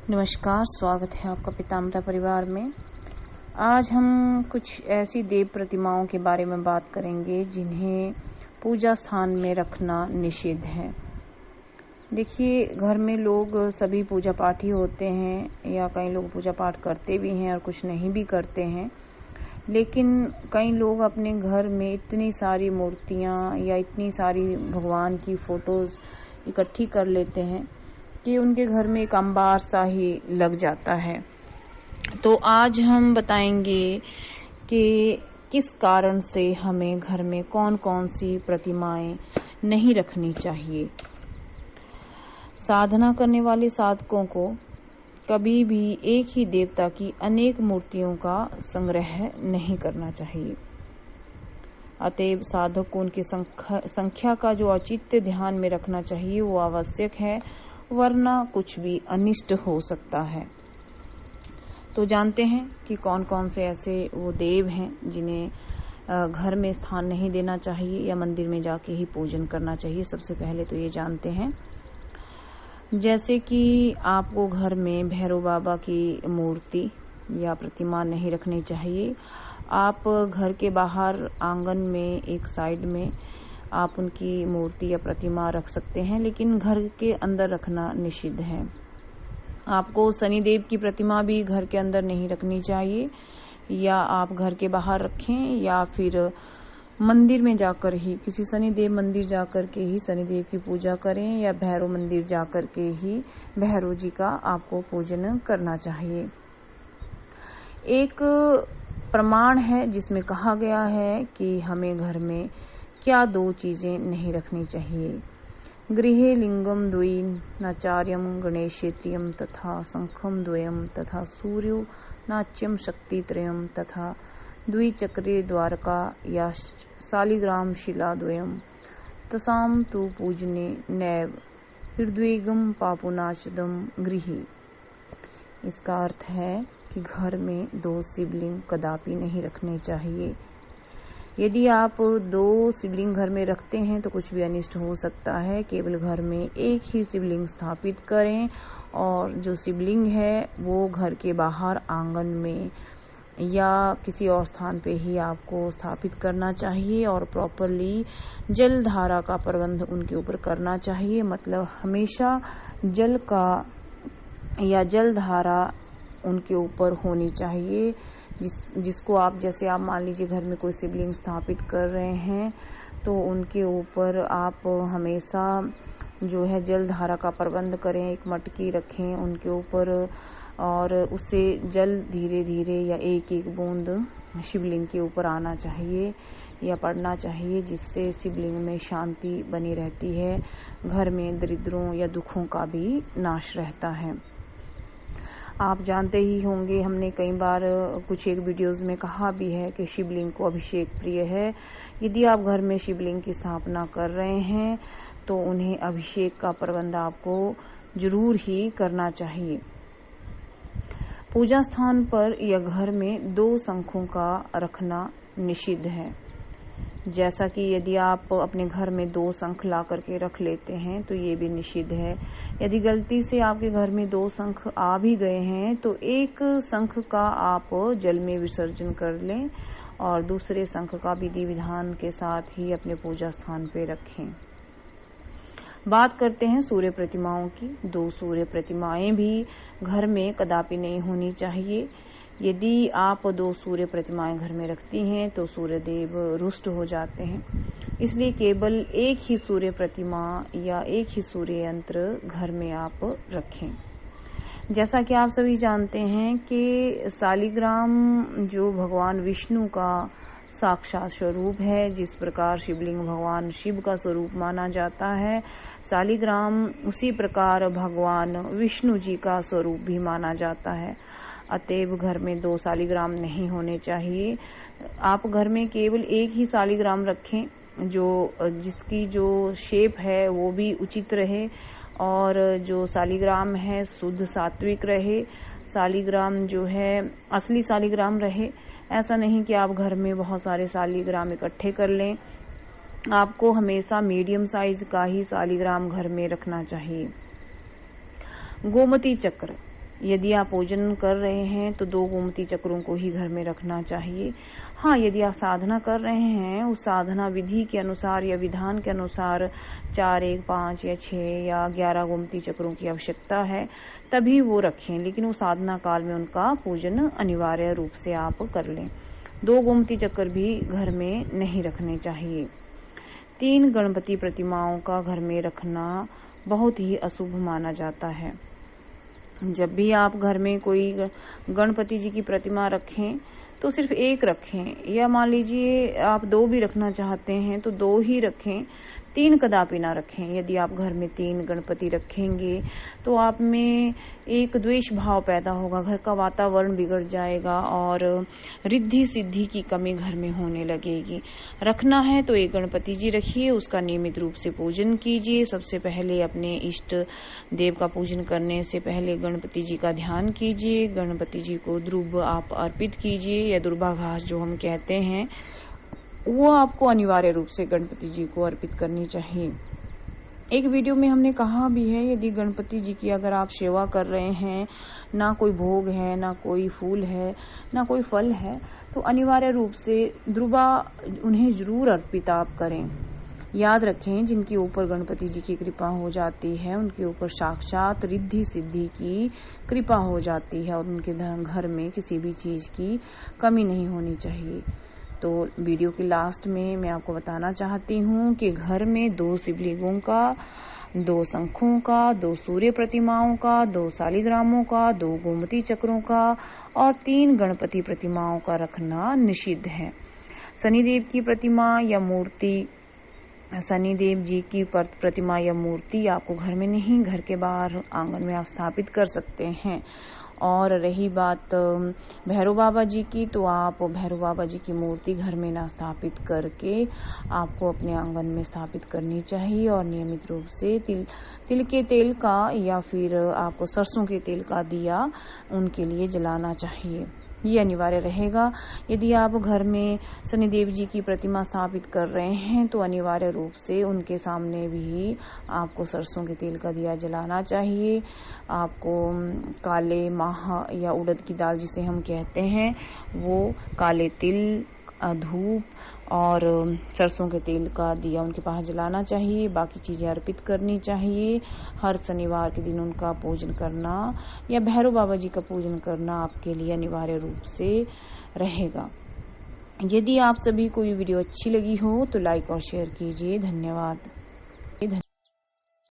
नमस्कार, स्वागत है आपका पीताम्बरा परिवार में। आज हम कुछ ऐसी देव प्रतिमाओं के बारे में बात करेंगे जिन्हें पूजा स्थान में रखना निषिद्ध है। देखिए, घर में लोग सभी पूजा पाठी होते हैं या कई लोग पूजा पाठ करते भी हैं और कुछ नहीं भी करते हैं, लेकिन कई लोग अपने घर में इतनी सारी मूर्तियाँ या इतनी सारी भगवान की फोटोज़ इकट्ठी कर लेते हैं कि उनके घर में एक अंबार सा ही लग जाता है। तो आज हम बताएंगे कि किस कारण से हमें घर में कौन कौन सी प्रतिमाएं नहीं रखनी चाहिए। साधना करने वाले साधकों को कभी भी एक ही देवता की अनेक मूर्तियों का संग्रह नहीं करना चाहिए। अतएव साधक को उनकी संख्या का जो औचित्य ध्यान में रखना चाहिए वो आवश्यक है, वरना कुछ भी अनिष्ट हो सकता है। तो जानते हैं कि कौन कौन से ऐसे वो देव हैं जिन्हें घर में स्थान नहीं देना चाहिए या मंदिर में जाके ही पूजन करना चाहिए। सबसे पहले तो ये जानते हैं, जैसे कि आपको घर में भैरव बाबा की मूर्ति या प्रतिमा नहीं रखनी चाहिए। आप घर के बाहर आंगन में एक साइड में आप उनकी मूर्ति या प्रतिमा रख सकते हैं, लेकिन घर के अंदर रखना निषिद्ध है। आपको शनिदेव की प्रतिमा भी घर के अंदर नहीं रखनी चाहिए, या आप घर के बाहर रखें या फिर मंदिर में जाकर ही किसी शनिदेव मंदिर जाकर के ही शनिदेव की पूजा करें, या भैरव मंदिर जाकर के ही भैरव जी का आपको पूजन करना चाहिए। एक प्रमाण है जिसमें कहा गया है कि हमें घर में क्या दो चीजें नहीं रखनी चाहिए। गृहे लिंगम द्वयं नाचार्यम गणेशेत्रियम तथा शंखम द्वयं तथा सूर्यो नाच्यम शक्तित्रयम तथा द्विचक्रे द्वारका या शालिग्राम शिला द्वयं तसाम तु पूजने नैव हृद्वेगम पापुनाशदम गृही। इसका अर्थ है कि घर में दो शिवलिंग कदापि नहीं रखने चाहिए। यदि आप दो शिवलिंग घर में रखते हैं तो कुछ भी अनिष्ट हो सकता है। केवल घर में एक ही शिवलिंग स्थापित करें, और जो शिवलिंग है वो घर के बाहर आंगन में या किसी और स्थान पे ही आपको स्थापित करना चाहिए, और प्रॉपरली जल धारा का प्रबंध उनके ऊपर करना चाहिए। मतलब हमेशा जल का या जल धारा उनके ऊपर होनी चाहिए, जिसको आप जैसे आप मान लीजिए घर में कोई शिवलिंग स्थापित कर रहे हैं तो उनके ऊपर आप हमेशा जो है जल धारा का प्रबंध करें। एक मटकी रखें उनके ऊपर, और उससे जल धीरे धीरे या एक एक बूंद शिवलिंग के ऊपर आना चाहिए या पड़ना चाहिए, जिससे शिवलिंग में शांति बनी रहती है। घर में दरिद्रों या दुखों का भी नाश रहता है। आप जानते ही होंगे, हमने कई बार कुछ एक वीडियोस में कहा भी है कि शिवलिंग को अभिषेक प्रिय है। यदि आप घर में शिवलिंग की स्थापना कर रहे हैं तो उन्हें अभिषेक का प्रबंध आपको जरूर ही करना चाहिए। पूजा स्थान पर या घर में दो शंखों का रखना निषिद्ध है। जैसा कि यदि आप अपने घर में दो शंख ला करके रख लेते हैं तो ये भी निषिद्ध है। यदि गलती से आपके घर में दो शंख आ भी गए हैं तो एक शंख का आप जल में विसर्जन कर लें और दूसरे शंख का विधि विधान के साथ ही अपने पूजा स्थान पे रखें। बात करते हैं सूर्य प्रतिमाओं की। दो सूर्य प्रतिमाएं भी घर में कदापि नहीं होनी चाहिए। यदि आप दो सूर्य प्रतिमाएं घर में रखती हैं तो सूर्य देव रुष्ट हो जाते हैं। इसलिए केवल एक ही सूर्य प्रतिमा या एक ही सूर्य यंत्र घर में आप रखें। जैसा कि आप सभी जानते हैं कि शालिग्राम जो भगवान विष्णु का साक्षात स्वरूप है, जिस प्रकार शिवलिंग भगवान शिव का स्वरूप माना जाता है, शालिग्राम उसी प्रकार भगवान विष्णु जी का स्वरूप भी माना जाता है। अतएव घर में दो शालिग्राम नहीं होने चाहिए। आप घर में केवल एक ही शालिग्राम रखें, जिसकी जो शेप है वो भी उचित रहे और जो शालिग्राम है शुद्ध सात्विक रहे। शालिग्राम जो है असली शालिग्राम रहे। ऐसा नहीं कि आप घर में बहुत सारे शालिग्राम इकट्ठे कर लें। आपको हमेशा मीडियम साइज का ही शालिग्राम घर में रखना चाहिए। गोमती चक्र यदि आप पूजन कर रहे हैं तो 2 गोमती चक्रों को ही घर में रखना चाहिए। हाँ, यदि आप साधना कर रहे हैं, उस साधना विधि के अनुसार या विधान के अनुसार 4, 1, 5 या 6 या 11 गोमती चक्रों की आवश्यकता है, तभी वो रखें, लेकिन वो साधना काल में उनका पूजन अनिवार्य रूप से आप कर लें। 2 गोमती चक्र भी घर में नहीं रखने चाहिए। 3 गणपति प्रतिमाओं का घर में रखना बहुत ही अशुभ माना जाता है। जब भी आप घर में कोई गणपति जी की प्रतिमा रखें तो सिर्फ 1 रखें, या मान लीजिए आप 2 भी रखना चाहते हैं तो 2 ही रखें, 3 कदापि ना रखें। यदि आप घर में 3 गणपति रखेंगे तो आप में एक द्वेष भाव पैदा होगा, घर का वातावरण बिगड़ जाएगा और रिद्धि सिद्धि की कमी घर में होने लगेगी। रखना है तो 1 गणपति जी रखिए, उसका नियमित रूप से पूजन कीजिए। सबसे पहले अपने इष्ट देव का पूजन करने से पहले गणपति जी का ध्यान कीजिए। गणपति जी को द्रुब आप अर्पित कीजिए, या दुर्बा घास जो हम कहते हैं, वो आपको अनिवार्य रूप से गणपति जी को अर्पित करनी चाहिए। एक वीडियो में हमने कहा भी है, यदि गणपति जी की अगर आप सेवा कर रहे हैं, ना कोई भोग है, ना कोई फूल है, ना कोई फल है, तो अनिवार्य रूप से द्रुबा उन्हें जरूर अर्पित आप करें। याद रखें, जिनके ऊपर गणपति जी की कृपा हो जाती है उनके ऊपर साक्षात रिद्धि सिद्धि की कृपा हो जाती है और उनके घर में किसी भी चीज की कमी नहीं होनी चाहिए। तो वीडियो के लास्ट में मैं आपको बताना चाहती हूँ कि घर में 2 शिवलिंगों का, 2 शंखों का, 2 सूर्य प्रतिमाओं का, 2 शालिग्रामों का, 2 गोमती चक्रों का और 3 गणपति प्रतिमाओं का रखना निषिद्ध है। शनिदेव की प्रतिमा या मूर्ति, शनिदेव जी की प्रतिमा या मूर्ति आपको घर में नहीं, घर के बाहर आंगन में आप स्थापित कर सकते हैं। और रही बात भैरव बाबा जी की, तो आप भैरव बाबा जी की मूर्ति घर में ना स्थापित करके आपको अपने आंगन में स्थापित करनी चाहिए और नियमित रूप से तिल के तेल का या फिर आपको सरसों के तेल का दिया उनके लिए जलाना चाहिए। ये अनिवार्य रहेगा। यदि आप घर में शनिदेव जी की प्रतिमा स्थापित कर रहे हैं तो अनिवार्य रूप से उनके सामने भी आपको सरसों के तेल का दिया जलाना चाहिए। आपको काले माह या उड़द की दाल जिसे हम कहते हैं, वो काले तिल, धूप और सरसों के तेल का दिया उनके पास जलाना चाहिए। बाकी चीजें अर्पित करनी चाहिए। हर शनिवार के दिन उनका पूजन करना या भैरव बाबा जी का पूजन करना आपके लिए अनिवार्य रूप से रहेगा। यदि आप सभी को ये वीडियो अच्छी लगी हो तो लाइक और शेयर कीजिए। धन्यवाद।